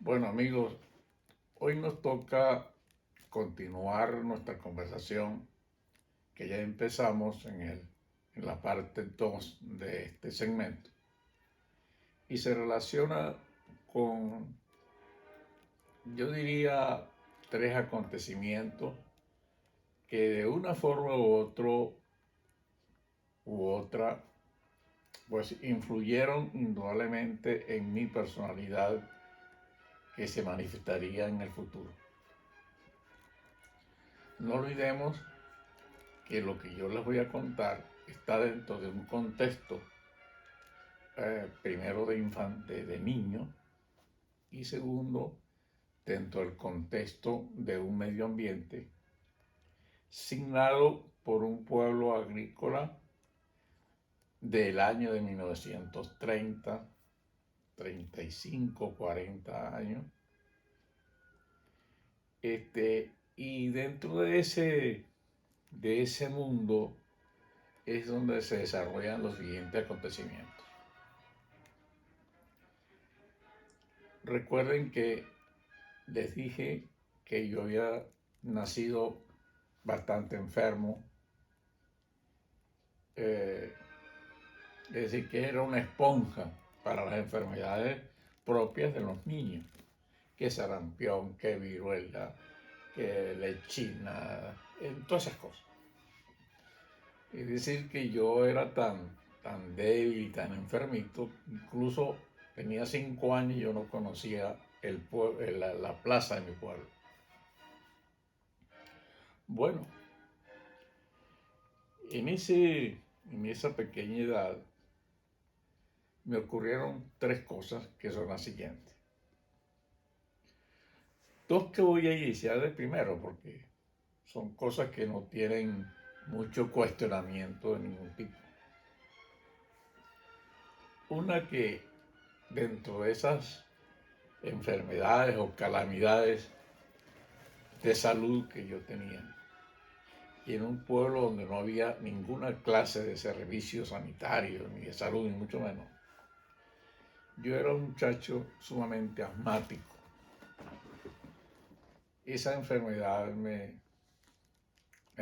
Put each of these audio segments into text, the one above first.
Bueno amigos, hoy nos toca continuar nuestra conversación que ya empezamos en la parte 2 de este segmento y se relaciona con, yo diría, tres acontecimientos que de una forma u otra pues influyeron indudablemente en mi personalidad que se manifestaría en el futuro. No olvidemos que lo que yo les voy a contar está dentro de un contexto, primero de niño y segundo dentro del contexto de un medio ambiente signado por un pueblo agrícola del año de 1930, 35, 40 años. Y dentro de ese mundo es donde se desarrollan los siguientes acontecimientos. Recuerden que les dije que yo había nacido bastante enfermo, es decir, que era una esponja para las enfermedades propias de los niños, que sarampión, que viruela, que lechina, todas esas cosas. Es decir, que yo era tan débil y tan enfermito, incluso tenía 5 años y yo no conocía la plaza de mi pueblo. Bueno, en esa pequeña edad me ocurrieron tres cosas que son las siguientes. Dos que voy a iniciar de primero porque son cosas que no tienen mucho cuestionamiento de ningún tipo. Una que dentro de esas enfermedades o calamidades de salud que yo tenía, y en un pueblo donde no había ninguna clase de servicio sanitario, ni de salud, ni mucho menos, yo era un muchacho sumamente asmático. Esa enfermedad me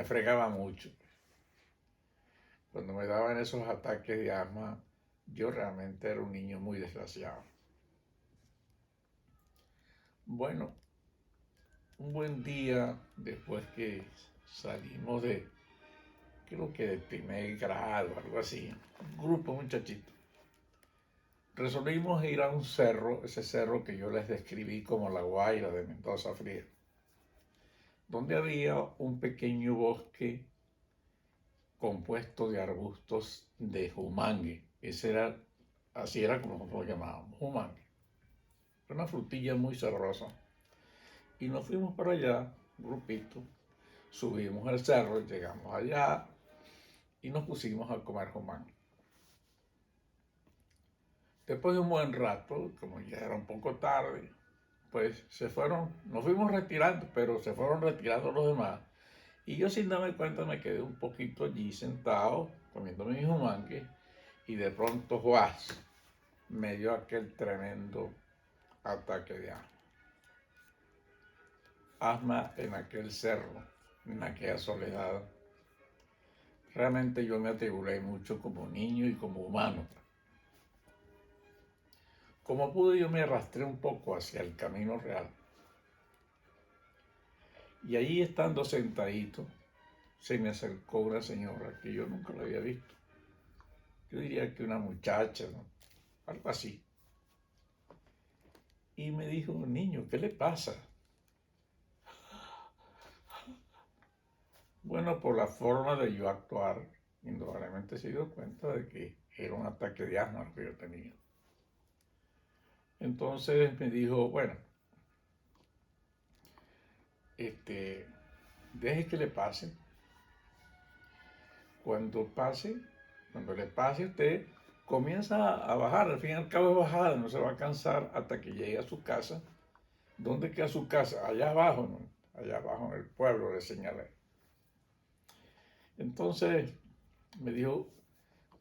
fregaba mucho. Cuando me daban esos ataques de asma, yo realmente era un niño muy desgraciado. Bueno, un buen día después que salimos creo que de primer grado, algo así, un grupo muchachito, resolvimos ir a un cerro, ese cerro que yo les describí como la Guaira de Mendoza Fría, donde había un pequeño bosque compuesto de arbustos de jumangue. Así era como nosotros lo llamábamos, jumangue. Era una frutilla muy sabrosa. Y nos fuimos para allá, un grupito, subimos el cerro, llegamos allá y nos pusimos a comer jumangue. Después de un buen rato, como ya era un poco tarde, pues nos fuimos retirando, pero se fueron retirando los demás. Y yo sin darme cuenta me quedé un poquito allí sentado, comiendo mi jumangue, y de pronto, ¡juas!, me dio aquel tremendo ataque de asma. Asma en aquel cerro, en aquella soledad. Realmente yo me atribulé mucho como niño y como humano. Como pude, yo me arrastré un poco hacia el camino real. Y ahí estando sentadito, se me acercó una señora que yo nunca la había visto. Yo diría que una muchacha, ¿no?, algo así. Y me dijo: niño, ¿qué le pasa? Bueno, por la forma de yo actuar, indudablemente se dio cuenta de que era un ataque de asma lo que yo tenía. Entonces me dijo: bueno, deje que le pase. Cuando le pase, usted comienza a bajar. Al fin y al cabo es bajada, no se va a cansar hasta que llegue a su casa. ¿Dónde queda su casa? Allá abajo, ¿no? Allá abajo en el pueblo, le señalé. Entonces me dijo: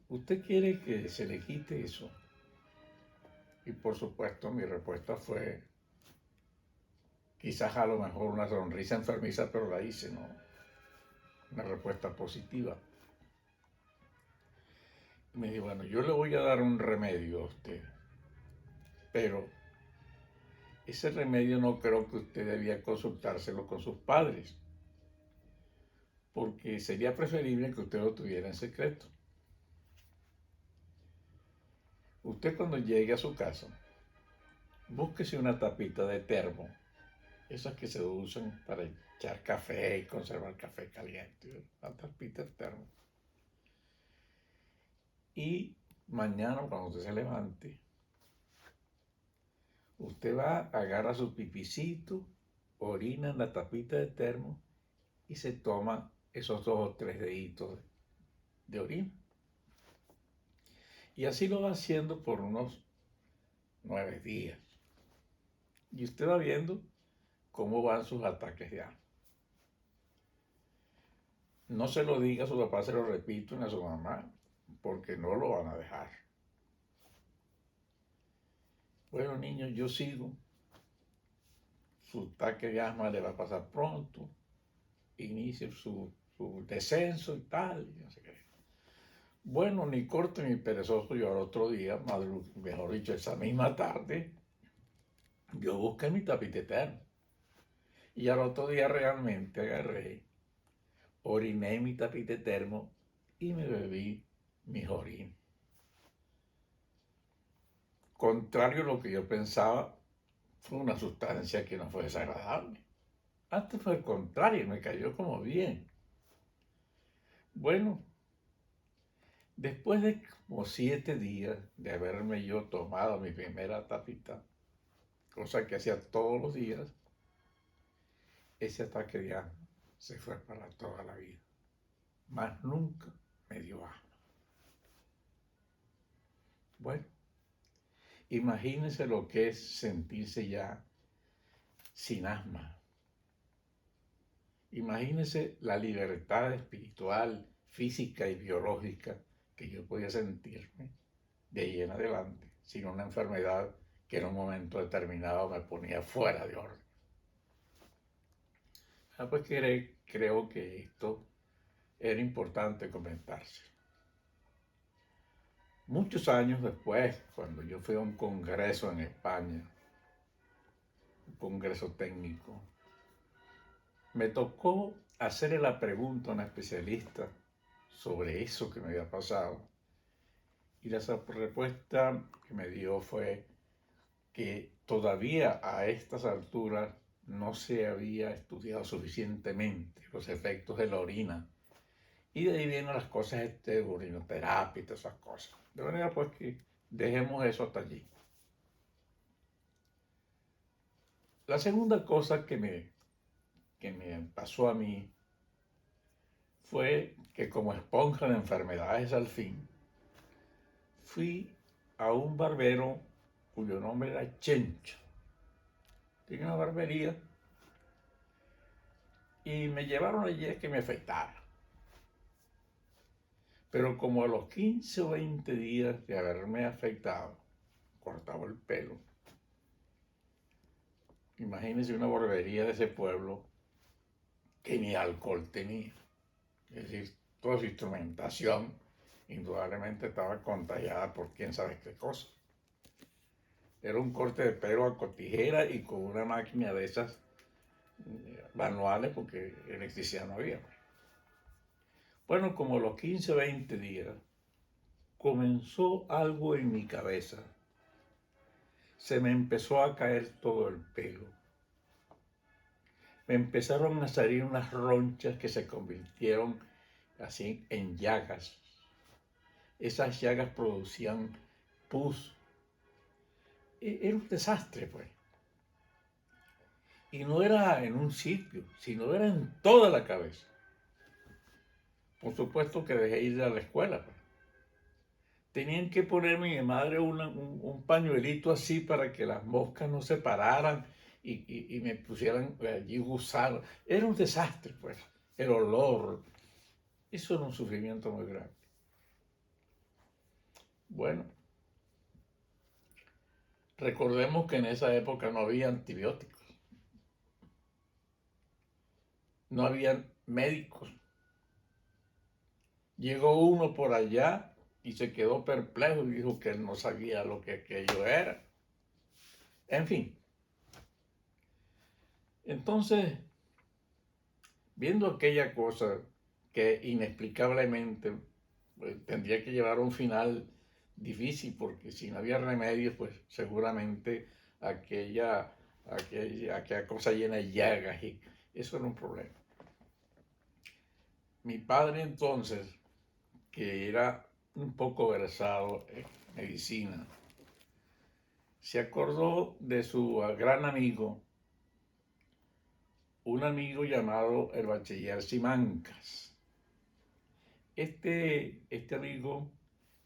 ¿usted quiere que se le quite eso? Y por supuesto mi respuesta fue: quizás a lo mejor una sonrisa enfermiza, pero la hice, ¿no? Una respuesta positiva. Y me dijo, bueno, yo le voy a dar un remedio a usted, pero ese remedio no creo que usted debía consultárselo con sus padres, porque sería preferible que usted lo tuviera en secreto. Usted cuando llegue a su casa, búsquese una tapita de termo, esas que se usan para echar café y conservar café caliente, una tapita de termo. Y mañana cuando usted se levante, usted va, agarra su pipicito, orina en la tapita de termo y se toma esos 2 o 3 deditos de orina. Y así lo va haciendo por unos 9 días. Y usted va viendo cómo van sus ataques de asma. No se lo diga a su papá, se lo repito, ni a su mamá, porque no lo van a dejar. Bueno, niños, yo sigo. Su ataque de asma le va a pasar pronto. Inicia su descenso y tal, y no sé qué. Bueno, ni corto ni perezoso, yo al otro día, mejor dicho, esa misma tarde, yo busqué mi tapete eterno. Y al otro día realmente agarré, oriné mi tapete termo y me bebí mis orines. Contrario a lo que yo pensaba, fue una sustancia que no fue desagradable. Antes fue el contrario, me cayó como bien. Bueno, después de como 7 días de haberme yo tomado mi primera tapita, cosa que hacía todos los días, ese ataque de asma se fue para toda la vida. Más nunca me dio asma. Bueno, imagínense lo que es sentirse ya sin asma. Imagínense la libertad espiritual, física y biológica que yo podía sentirme de ahí en adelante, sin una enfermedad que en un momento determinado me ponía fuera de orden. Pues creo que esto era importante comentarse. Muchos años después, cuando yo fui a un congreso en España, un congreso técnico, me tocó hacerle la pregunta a un especialista sobre eso que me había pasado. Y la respuesta que me dio fue que todavía a estas alturas no se había estudiado suficientemente los efectos de la orina. Y de ahí vienen las cosas de urinoterapia y todas esas cosas. De manera pues que dejemos eso hasta allí. La segunda cosa que me pasó a mí fue que como esponja de enfermedades al fin, fui a un barbero cuyo nombre era Chencho. Tenía una barbería y me llevaron allí a que me afeitara. Pero como a los 15 o 20 días de haberme afeitado, cortado el pelo, imagínense una barbería de ese pueblo que ni alcohol tenía. Es decir, toda su instrumentación indudablemente estaba contagiada por quién sabe qué cosa. Era un corte de pelo con tijera y con una máquina de esas manuales porque electricidad no había. Bueno, como a los 15 o 20 días, comenzó algo en mi cabeza. Se me empezó a caer todo el pelo. Me empezaron a salir unas ronchas que se convirtieron así en llagas. Esas llagas producían pus. Era un desastre, pues. Y no era en un sitio, sino era en toda la cabeza. Por supuesto que dejé ir a la escuela, pues. Tenían que ponerme mi madre un pañuelito así para que las moscas no se pararan y me pusieran allí gusanos. Era un desastre, pues. El olor. Eso era un sufrimiento muy grande. Bueno, recordemos que en esa época no había antibióticos. no había médicos. Llegó uno por allá y se quedó perplejo y dijo que él no sabía lo que aquello era. En fin, entonces, viendo aquella cosa que inexplicablemente pues, tendría que llevar a un final difícil, porque si no había remedio, pues seguramente aquella cosa llena de llagas y eso era un problema. Mi padre entonces, que era un poco versado en medicina, se acordó de su gran amigo, un amigo llamado el bachiller Simancas. Este amigo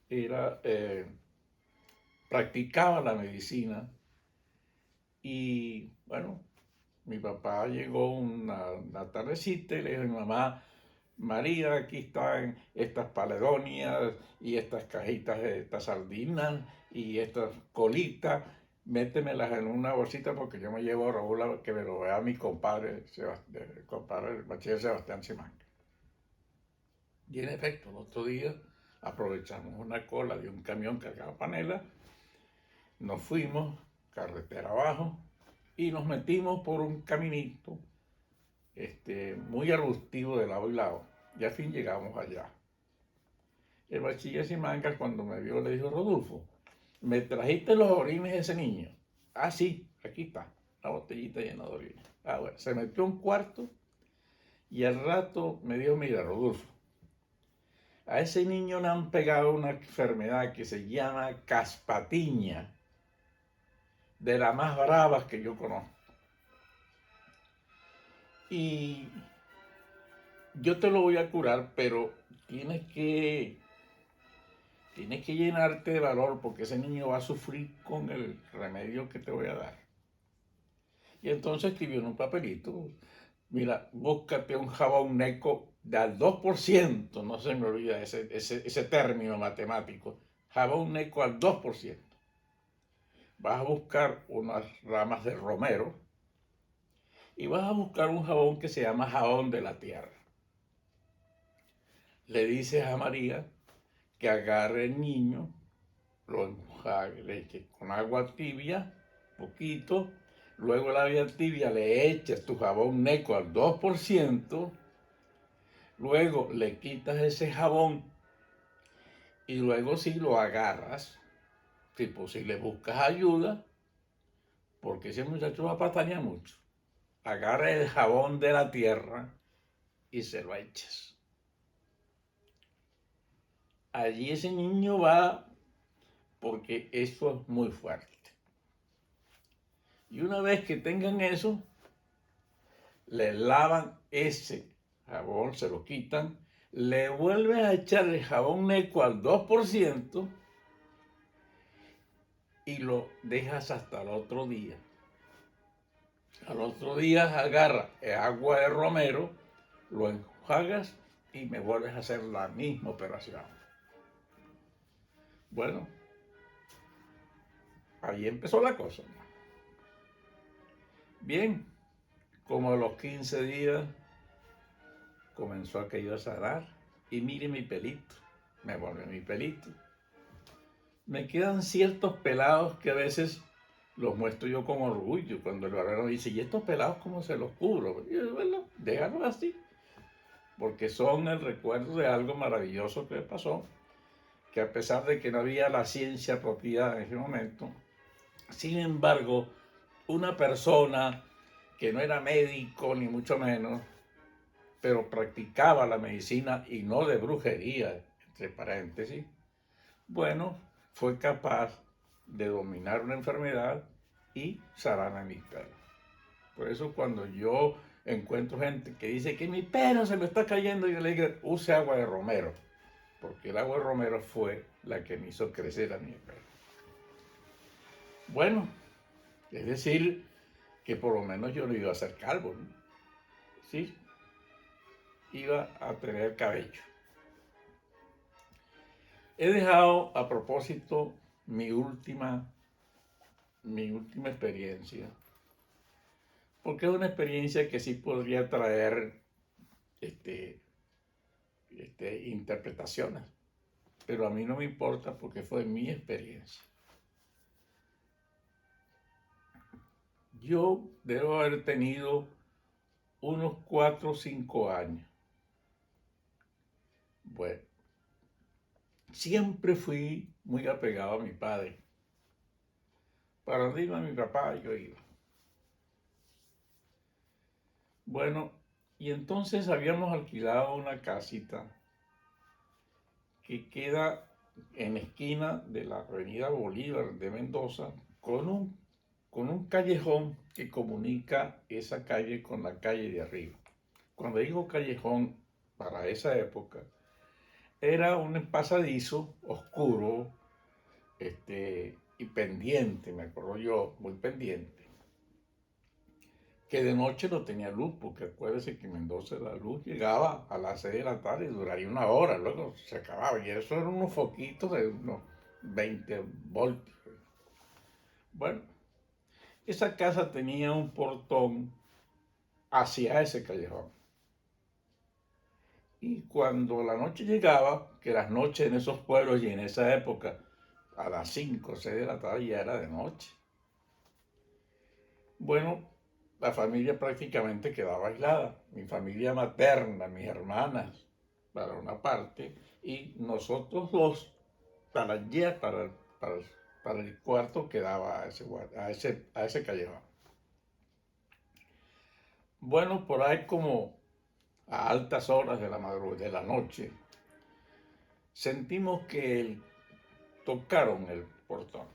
era, practicaba la medicina y bueno, mi papá llegó una tardecita y le dijo a mi mamá, María, aquí están estas paledonias y estas cajitas de estas sardinas y estas colitas, métemelas en una bolsita porque yo me llevo a Raúl que me lo vea mi compadre, el bachiller Sebastián Simán. Y en efecto, el otro día aprovechamos una cola de un camión cargado panela, nos fuimos carretera abajo y nos metimos por un caminito muy arbustivo de lado y lado. Y al fin llegamos allá. El bachiller Simancas cuando me vio le dijo, Rodolfo, ¿me trajiste los orines de ese niño? Ah, sí, aquí está, la botellita llena de orines. Ah, bueno, se metió a un cuarto y al rato me dijo, mira, Rodolfo, a ese niño le han pegado una enfermedad que se llama caspatiña, de las más bravas que yo conozco. Y yo te lo voy a curar, pero tienes que llenarte de valor porque ese niño va a sufrir con el remedio que te voy a dar. Y entonces escribió en un papelito, mira, búscate un jabón Neco de al 2%, no se me olvida ese término matemático, jabón Neco al 2%. Vas a buscar unas ramas de romero y vas a buscar un jabón que se llama jabón de la tierra. Le dices a María que agarre el niño, lo enjuague con agua tibia, poquito, luego la agua tibia le eches tu jabón Neco al 2%, luego le quitas ese jabón y luego si lo agarras, tipo si le buscas ayuda, porque ese muchacho va a patañar mucho, agarra el jabón de la tierra y se lo eches. Allí ese niño va porque eso es muy fuerte. Y una vez que tengan eso, le lavan ese jabón, se lo quitan, le vuelves a echar el jabón Neco al 2% y lo dejas hasta el otro día. Al otro día agarra el agua de romero, lo enjuagas y me vuelves a hacer la misma operación. Bueno, ahí empezó la cosa. Bien, como a los 15 días comenzó aquello a sanar y mire mi pelito, me volvió mi pelito. Me quedan ciertos pelados que a veces los muestro yo con orgullo cuando el barbero dice, ¿y estos pelados cómo se los cubro? Y yo, bueno, déjalos así, porque son el recuerdo de algo maravilloso que pasó, que a pesar de que no había la ciencia apropiada en ese momento, sin embargo, una persona que no era médico ni mucho menos, pero practicaba la medicina y no de brujería, entre paréntesis, bueno, fue capaz de dominar una enfermedad y sanar a mis pelos. Por eso cuando yo encuentro gente que dice que mi pelo se me está cayendo, yo le digo, use agua de romero, porque el agua de romero fue la que me hizo crecer a mi pelo. Bueno, es decir, que por lo menos yo no iba a ser calvo, ¿no? Sí, iba a tener cabello. He dejado a propósito mi última experiencia, porque es una experiencia que sí podría traer este, interpretaciones, pero a mí no me importa porque fue mi experiencia. Yo debo haber tenido unos 4 o 5 años. Bueno, siempre fui muy apegado a mi padre. Para donde iba mi papá, yo iba. Bueno, y entonces habíamos alquilado una casita que queda en la esquina de la avenida Bolívar de Mendoza con un callejón que comunica esa calle con la calle de arriba. Cuando digo callejón, para esa época, era un pasadizo oscuro y pendiente, me acuerdo yo, muy pendiente, que de noche no tenía luz, porque acuérdese que en Mendoza la luz llegaba a las 6 de la tarde y duraría una hora, luego se acababa, y eso eran unos foquitos de unos 20 voltios. Bueno, esa casa tenía un portón hacia ese callejón. Y cuando la noche llegaba, que las noches en esos pueblos y en esa época, a las 5 o 6 de la tarde ya era de noche. Bueno, la familia prácticamente quedaba aislada. Mi familia materna, mis hermanas, para una parte, y nosotros dos, para allá, para el cuarto que daba a ese callejón. Bueno, por ahí como a altas horas de la madrugada, de la noche, sentimos que tocaron el portón.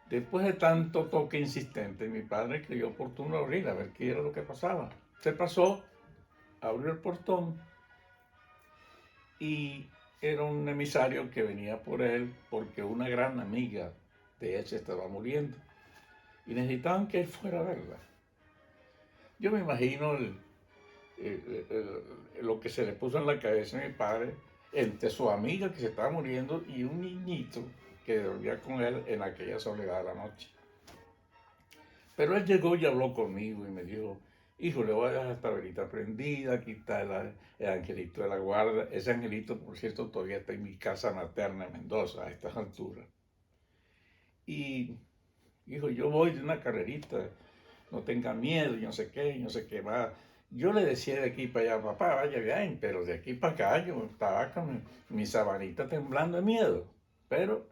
Después de tanto toque insistente, mi padre creyó oportuno abrir a ver qué era lo que pasaba. Se pasó, abrió el portón y era un emisario que venía por él porque una gran amiga de él se estaba muriendo y necesitaban que él fuera a verla. Yo me imagino lo que se le puso en la cabeza a mi padre entre su amiga que se estaba muriendo y un niñito que dormía con él en aquella soledad de la noche. Pero él llegó y habló conmigo y me dijo, hijo, le voy a dejar esta velita prendida, aquí está el angelito de la guarda. Ese angelito, por cierto, todavía está en mi casa materna en Mendoza a estas alturas. Y hijo, yo voy de una carrerita, no tenga miedo, y no sé qué va. Yo le decía de aquí para allá, papá, vaya bien, pero de aquí para acá yo estaba con mi sabanita temblando de miedo. Pero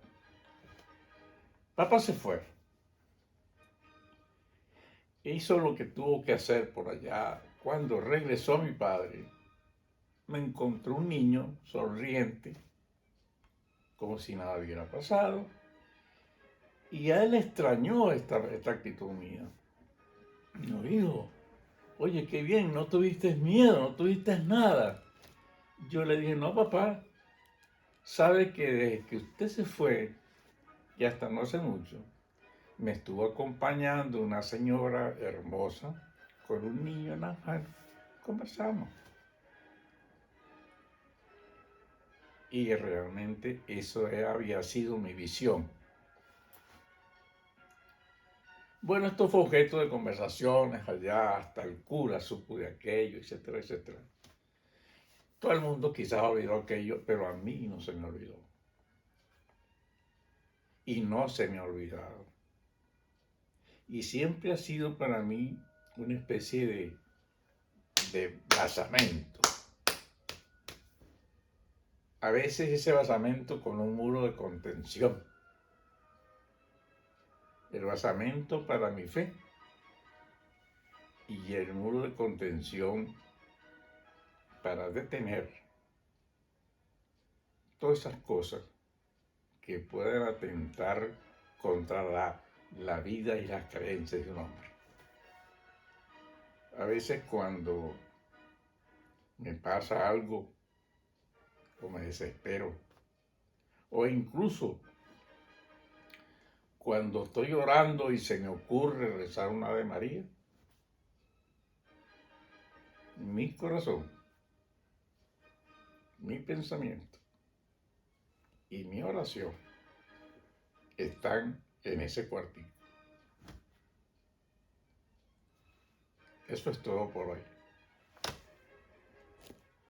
papá se fue. Hizo lo que tuvo que hacer por allá. Cuando regresó mi padre, me encontró un niño sonriente, como si nada hubiera pasado, y a él extrañó esta actitud mía. No, hijo, oye, qué bien, no tuviste miedo, no tuviste nada. Yo le dije, no, papá, sabe que desde que usted se fue, y hasta no hace mucho, me estuvo acompañando una señora hermosa con un niño en la mano. Conversamos. Y realmente eso había sido mi visión. Bueno, esto fue objeto de conversaciones allá, hasta el cura supo de aquello, etcétera, etcétera. Todo el mundo quizás olvidó aquello, pero a mí no se me olvidó. Y no se me ha olvidado. Y siempre ha sido para mí una especie de basamento. A veces ese basamento con un muro de contención. El basamento para mi fe y el muro de contención para detener todas esas cosas que pueden atentar contra la vida y las creencias de un hombre. A veces cuando me pasa algo o me desespero, o incluso cuando estoy orando y se me ocurre rezar una Ave María, mi corazón, mi pensamiento y mi oración están en ese cuartito. Eso es todo por hoy.